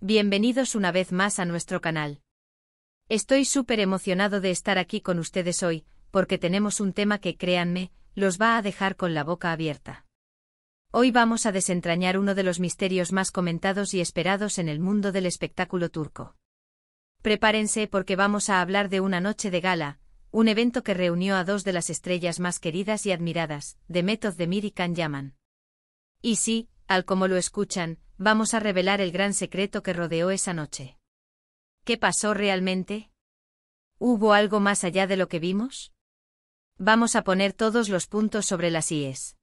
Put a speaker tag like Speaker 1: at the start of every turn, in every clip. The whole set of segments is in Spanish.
Speaker 1: Bienvenidos una vez más a nuestro canal. Estoy súper emocionado de estar aquí con ustedes hoy, porque tenemos un tema que, créanme, los va a dejar con la boca abierta. Hoy vamos a desentrañar uno de los misterios más comentados y esperados en el mundo del espectáculo turco. Prepárense porque vamos a hablar de una noche de gala, un evento que reunió a dos de las estrellas más queridas y admiradas, Demet Özdemir y Can Yaman. Y sí, al como lo escuchan, vamos a revelar el gran secreto que rodeó esa noche. ¿Qué pasó realmente? ¿Hubo algo más allá de lo que vimos? Vamos a poner todos los puntos sobre las íes.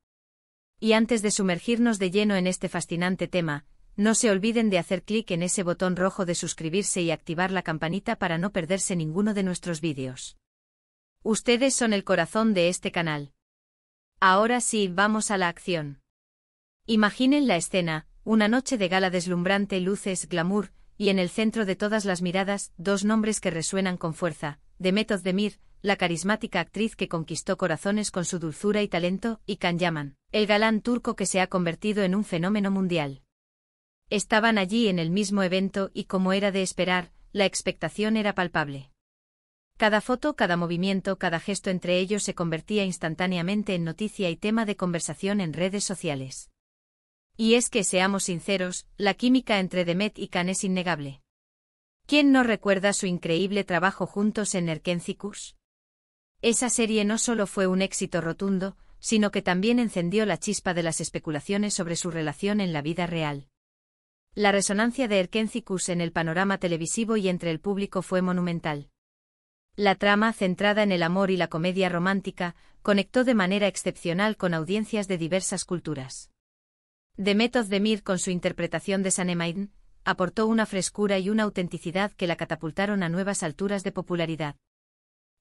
Speaker 1: Y antes de sumergirnos de lleno en este fascinante tema, no se olviden de hacer clic en ese botón rojo de suscribirse y activar la campanita para no perderse ninguno de nuestros vídeos. Ustedes son el corazón de este canal. Ahora sí, vamos a la acción. Imaginen la escena, una noche de gala deslumbrante, luces, glamour, y en el centro de todas las miradas, dos nombres que resuenan con fuerza: Demet Özdemir, la carismática actriz que conquistó corazones con su dulzura y talento, y Can Yaman, el galán turco que se ha convertido en un fenómeno mundial. Estaban allí en el mismo evento y, como era de esperar, la expectación era palpable. Cada foto, cada movimiento, cada gesto entre ellos se convertía instantáneamente en noticia y tema de conversación en redes sociales. Y es que, seamos sinceros, la química entre Demet y Can es innegable. ¿Quién no recuerda su increíble trabajo juntos en Erkenzicus? Esa serie no solo fue un éxito rotundo, sino que también encendió la chispa de las especulaciones sobre su relación en la vida real. La resonancia de Erkenzicus en el panorama televisivo y entre el público fue monumental. La trama, centrada en el amor y la comedia romántica, conectó de manera excepcional con audiencias de diversas culturas. Demet Özdemir, con su interpretación de Sanem, aportó una frescura y una autenticidad que la catapultaron a nuevas alturas de popularidad.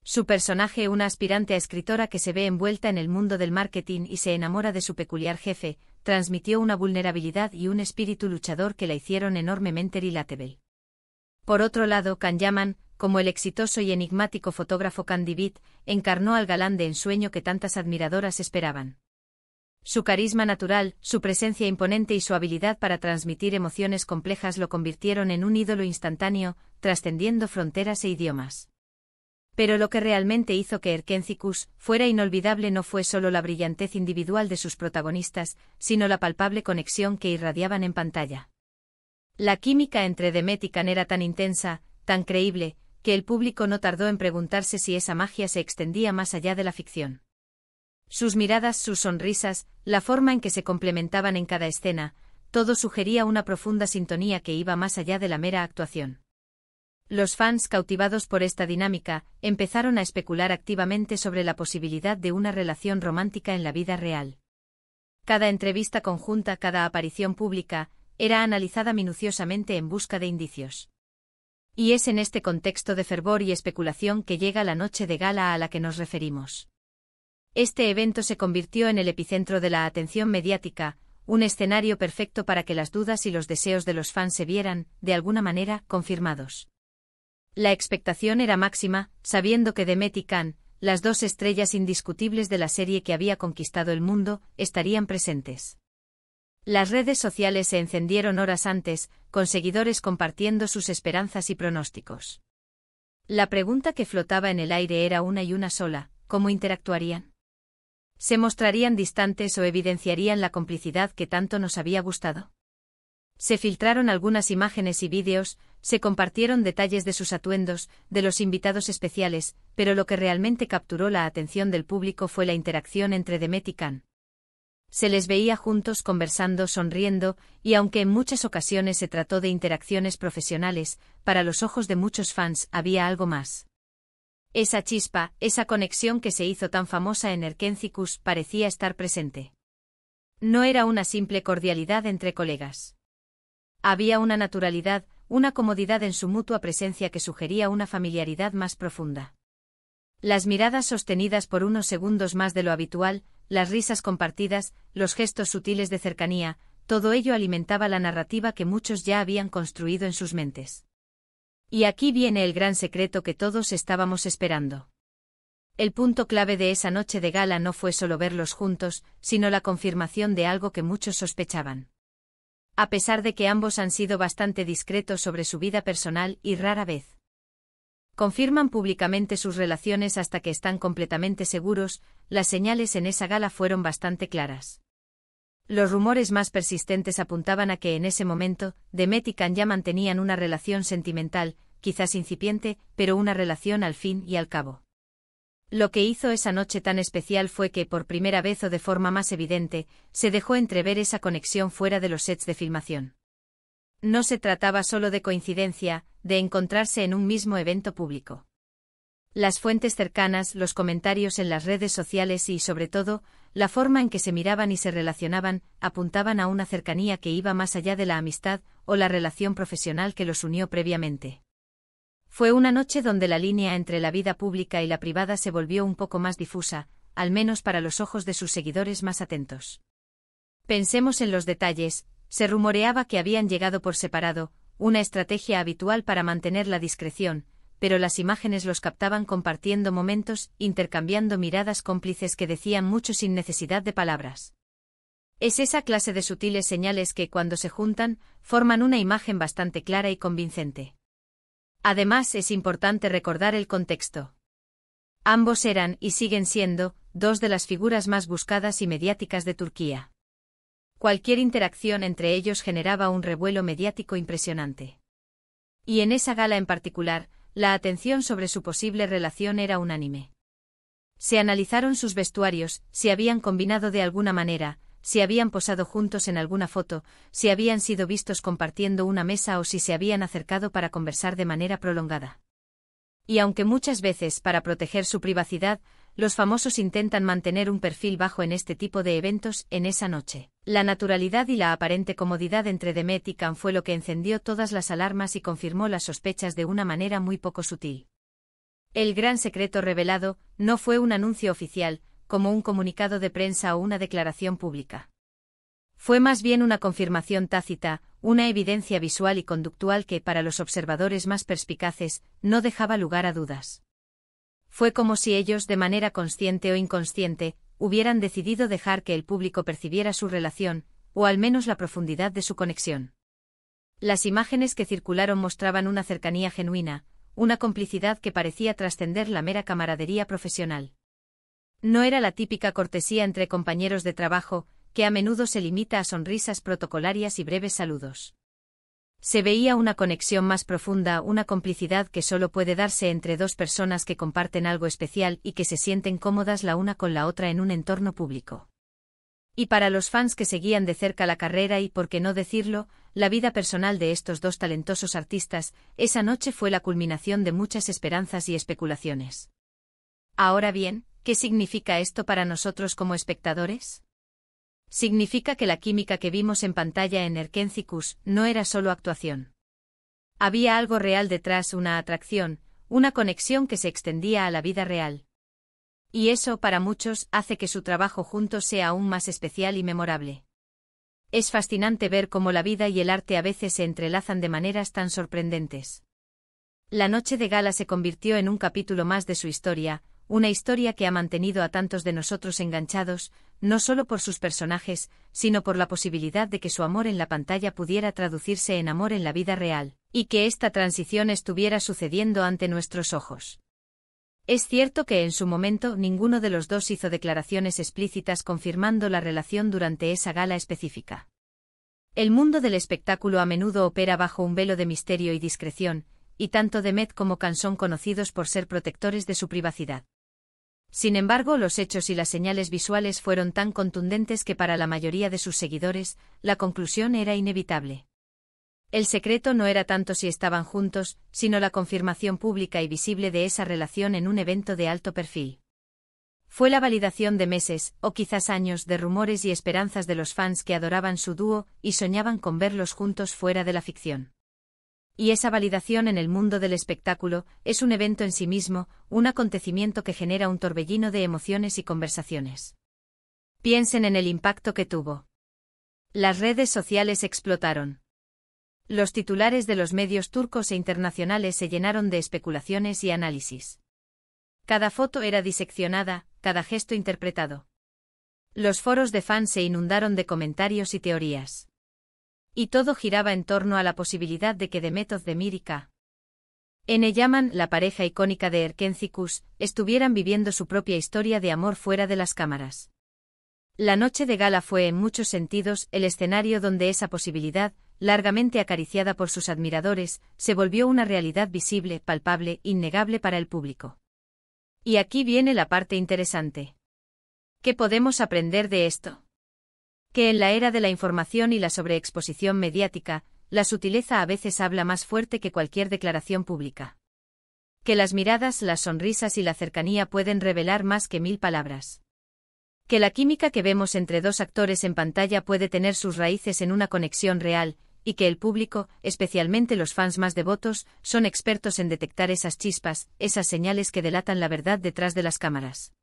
Speaker 1: Su personaje, una aspirante a escritora que se ve envuelta en el mundo del marketing y se enamora de su peculiar jefe, transmitió una vulnerabilidad y un espíritu luchador que la hicieron enormemente relatable. Por otro lado, Can Yaman, como el exitoso y enigmático fotógrafo Can Divit, encarnó al galán de ensueño que tantas admiradoras esperaban. Su carisma natural, su presencia imponente y su habilidad para transmitir emociones complejas lo convirtieron en un ídolo instantáneo, trascendiendo fronteras e idiomas. Pero lo que realmente hizo que Erkenzicus fuera inolvidable no fue solo la brillantez individual de sus protagonistas, sino la palpable conexión que irradiaban en pantalla. La química entre Demet y Can era tan intensa, tan creíble, que el público no tardó en preguntarse si esa magia se extendía más allá de la ficción. Sus miradas, sus sonrisas, la forma en que se complementaban en cada escena, todo sugería una profunda sintonía que iba más allá de la mera actuación. Los fans, cautivados por esta dinámica, empezaron a especular activamente sobre la posibilidad de una relación romántica en la vida real. Cada entrevista conjunta, cada aparición pública, era analizada minuciosamente en busca de indicios. Y es en este contexto de fervor y especulación que llega la noche de gala a la que nos referimos. Este evento se convirtió en el epicentro de la atención mediática, un escenario perfecto para que las dudas y los deseos de los fans se vieran, de alguna manera, confirmados. La expectación era máxima, sabiendo que Demet y Can, las dos estrellas indiscutibles de la serie que había conquistado el mundo, estarían presentes. Las redes sociales se encendieron horas antes, con seguidores compartiendo sus esperanzas y pronósticos. La pregunta que flotaba en el aire era una y una sola: ¿cómo interactuarían? ¿Se mostrarían distantes o evidenciarían la complicidad que tanto nos había gustado? Se filtraron algunas imágenes y vídeos, se compartieron detalles de sus atuendos, de los invitados especiales, pero lo que realmente capturó la atención del público fue la interacción entre Demet y Can. Se les veía juntos conversando, sonriendo, y aunque en muchas ocasiones se trató de interacciones profesionales, para los ojos de muchos fans había algo más. Esa chispa, esa conexión que se hizo tan famosa en Erkenzicus parecía estar presente. No era una simple cordialidad entre colegas. Había una naturalidad, una comodidad en su mutua presencia que sugería una familiaridad más profunda. Las miradas sostenidas por unos segundos más de lo habitual, las risas compartidas, los gestos sutiles de cercanía, todo ello alimentaba la narrativa que muchos ya habían construido en sus mentes. Y aquí viene el gran secreto que todos estábamos esperando. El punto clave de esa noche de gala no fue solo verlos juntos, sino la confirmación de algo que muchos sospechaban. a pesar de que ambos han sido bastante discretos sobre su vida personal y rara vez confirman públicamente sus relaciones hasta que están completamente seguros, las señales en esa gala fueron bastante claras. Los rumores más persistentes apuntaban a que en ese momento, Demet y Kanye mantenían una relación sentimental, quizás incipiente, pero una relación al fin y al cabo. Lo que hizo esa noche tan especial fue que, por primera vez o de forma más evidente, se dejó entrever esa conexión fuera de los sets de filmación. No se trataba solo de coincidencia, de encontrarse en un mismo evento público. Las fuentes cercanas, los comentarios en las redes sociales y, sobre todo, la forma en que se miraban y se relacionaban, apuntaban a una cercanía que iba más allá de la amistad o la relación profesional que los unió previamente. Fue una noche donde la línea entre la vida pública y la privada se volvió un poco más difusa, al menos para los ojos de sus seguidores más atentos. Pensemos en los detalles. Se rumoreaba que habían llegado por separado, una estrategia habitual para mantener la discreción, pero las imágenes los captaban compartiendo momentos, intercambiando miradas cómplices que decían mucho sin necesidad de palabras. Es esa clase de sutiles señales que, cuando se juntan, forman una imagen bastante clara y convincente. Además, es importante recordar el contexto. Ambos eran, y siguen siendo, dos de las figuras más buscadas y mediáticas de Turquía. Cualquier interacción entre ellos generaba un revuelo mediático impresionante. Y en esa gala en particular, la atención sobre su posible relación era unánime. Se analizaron sus vestuarios, si habían combinado de alguna manera, si habían posado juntos en alguna foto, si habían sido vistos compartiendo una mesa o si se habían acercado para conversar de manera prolongada. Y aunque muchas veces, para proteger su privacidad, los famosos intentan mantener un perfil bajo en este tipo de eventos, en esa noche, la naturalidad y la aparente comodidad entre Demet y Can fue lo que encendió todas las alarmas y confirmó las sospechas de una manera muy poco sutil. El gran secreto revelado no fue un anuncio oficial, como un comunicado de prensa o una declaración pública. Fue más bien una confirmación tácita, una evidencia visual y conductual que, para los observadores más perspicaces, no dejaba lugar a dudas. Fue como si ellos, de manera consciente o inconsciente, hubieran decidido dejar que el público percibiera su relación, o al menos la profundidad de su conexión. Las imágenes que circularon mostraban una cercanía genuina, una complicidad que parecía trascender la mera camaradería profesional. No era la típica cortesía entre compañeros de trabajo, que a menudo se limita a sonrisas protocolarias y breves saludos. Se veía una conexión más profunda, una complicidad que solo puede darse entre dos personas que comparten algo especial y que se sienten cómodas la una con la otra en un entorno público. Y para los fans que seguían de cerca la carrera y, por qué no decirlo, la vida personal de estos dos talentosos artistas, esa noche fue la culminación de muchas esperanzas y especulaciones. Ahora bien, ¿qué significa esto para nosotros como espectadores? Significa que la química que vimos en pantalla en Erkencicus no era solo actuación. Había algo real detrás, una atracción, una conexión que se extendía a la vida real. Y eso, para muchos, hace que su trabajo juntos sea aún más especial y memorable. Es fascinante ver cómo la vida y el arte a veces se entrelazan de maneras tan sorprendentes. La noche de gala se convirtió en un capítulo más de su historia, una historia que ha mantenido a tantos de nosotros enganchados, no solo por sus personajes, sino por la posibilidad de que su amor en la pantalla pudiera traducirse en amor en la vida real, y que esta transición estuviera sucediendo ante nuestros ojos. Es cierto que en su momento ninguno de los dos hizo declaraciones explícitas confirmando la relación durante esa gala específica. El mundo del espectáculo a menudo opera bajo un velo de misterio y discreción, y tanto Demet como Can son conocidos por ser protectores de su privacidad. Sin embargo, los hechos y las señales visuales fueron tan contundentes que para la mayoría de sus seguidores, la conclusión era inevitable. El secreto no era tanto si estaban juntos, sino la confirmación pública y visible de esa relación en un evento de alto perfil. Fue la validación de meses, o quizás años, de rumores y esperanzas de los fans que adoraban su dúo y soñaban con verlos juntos fuera de la ficción. Y esa validación en el mundo del espectáculo es un evento en sí mismo, un acontecimiento que genera un torbellino de emociones y conversaciones. Piensen en el impacto que tuvo. Las redes sociales explotaron. Los titulares de los medios turcos e internacionales se llenaron de especulaciones y análisis. Cada foto era diseccionada, cada gesto interpretado. Los foros de fans se inundaron de comentarios y teorías. Y todo giraba en torno a la posibilidad de que Demet Özdemir y K.N. Yaman, la pareja icónica de Erkenci-Kuş, estuvieran viviendo su propia historia de amor fuera de las cámaras. La noche de gala fue en muchos sentidos el escenario donde esa posibilidad, largamente acariciada por sus admiradores, se volvió una realidad visible, palpable, innegable para el público. Y aquí viene la parte interesante. ¿Qué podemos aprender de esto? Que en la era de la información y la sobreexposición mediática, la sutileza a veces habla más fuerte que cualquier declaración pública. Que las miradas, las sonrisas y la cercanía pueden revelar más que 1000 palabras. Que la química que vemos entre dos actores en pantalla puede tener sus raíces en una conexión real, y que el público, especialmente los fans más devotos, son expertos en detectar esas chispas, esas señales que delatan la verdad detrás de las cámaras.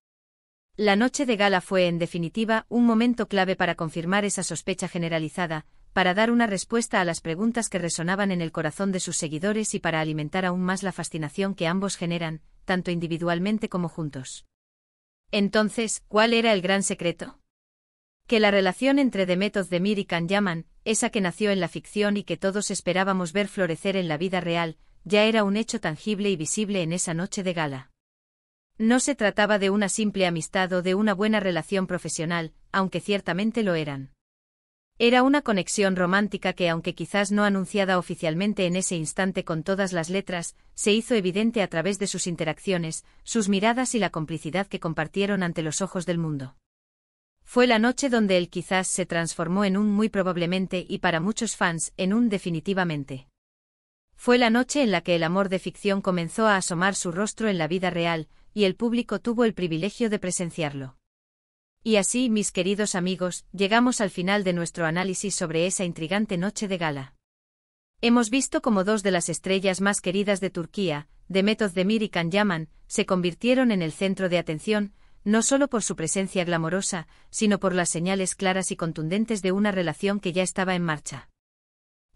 Speaker 1: La noche de gala fue, en definitiva, un momento clave para confirmar esa sospecha generalizada, para dar una respuesta a las preguntas que resonaban en el corazón de sus seguidores y para alimentar aún más la fascinación que ambos generan, tanto individualmente como juntos. Entonces, ¿cuál era el gran secreto? Que la relación entre Demet Özdemir y Can Yaman, esa que nació en la ficción y que todos esperábamos ver florecer en la vida real, ya era un hecho tangible y visible en esa noche de gala. No se trataba de una simple amistad o de una buena relación profesional, aunque ciertamente lo eran. Era una conexión romántica que, aunque quizás no anunciada oficialmente en ese instante con todas las letras, se hizo evidente a través de sus interacciones, sus miradas y la complicidad que compartieron ante los ojos del mundo. Fue la noche donde él quizás se transformó en un muy probablemente y para muchos fans en un definitivamente. Fue la noche en la que el amor de ficción comenzó a asomar su rostro en la vida real, y el público tuvo el privilegio de presenciarlo. Y así, mis queridos amigos, llegamos al final de nuestro análisis sobre esa intrigante noche de gala. Hemos visto cómo dos de las estrellas más queridas de Turquía, Demet Özdemir y Can Yaman, se convirtieron en el centro de atención, no solo por su presencia glamorosa, sino por las señales claras y contundentes de una relación que ya estaba en marcha.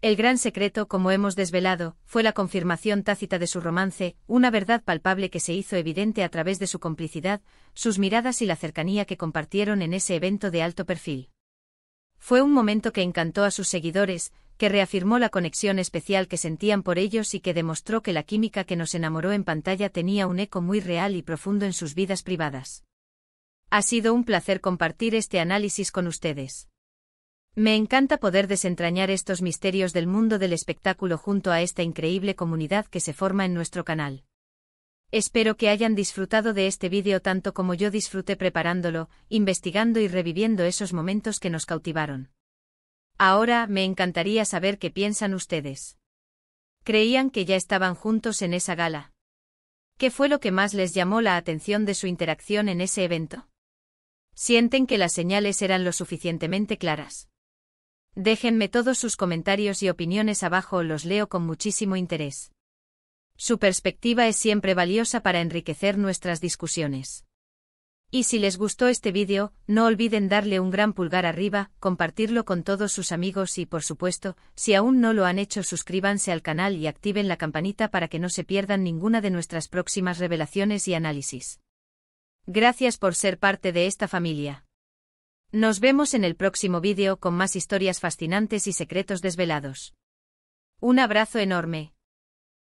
Speaker 1: El gran secreto, como hemos desvelado, fue la confirmación tácita de su romance, una verdad palpable que se hizo evidente a través de su complicidad, sus miradas y la cercanía que compartieron en ese evento de alto perfil. Fue un momento que encantó a sus seguidores, que reafirmó la conexión especial que sentían por ellos y que demostró que la química que nos enamoró en pantalla tenía un eco muy real y profundo en sus vidas privadas. Ha sido un placer compartir este análisis con ustedes. Me encanta poder desentrañar estos misterios del mundo del espectáculo junto a esta increíble comunidad que se forma en nuestro canal. Espero que hayan disfrutado de este vídeo tanto como yo disfruté preparándolo, investigando y reviviendo esos momentos que nos cautivaron. Ahora, me encantaría saber qué piensan ustedes. ¿Creían que ya estaban juntos en esa gala? ¿Qué fue lo que más les llamó la atención de su interacción en ese evento? ¿Sienten que las señales eran lo suficientemente claras? Déjenme todos sus comentarios y opiniones abajo, los leo con muchísimo interés. Su perspectiva es siempre valiosa para enriquecer nuestras discusiones. Y si les gustó este vídeo, no olviden darle un gran pulgar arriba, compartirlo con todos sus amigos y, por supuesto, si aún no lo han hecho, suscríbanse al canal y activen la campanita para que no se pierdan ninguna de nuestras próximas revelaciones y análisis. Gracias por ser parte de esta familia. Nos vemos en el próximo vídeo con más historias fascinantes y secretos desvelados. Un abrazo enorme.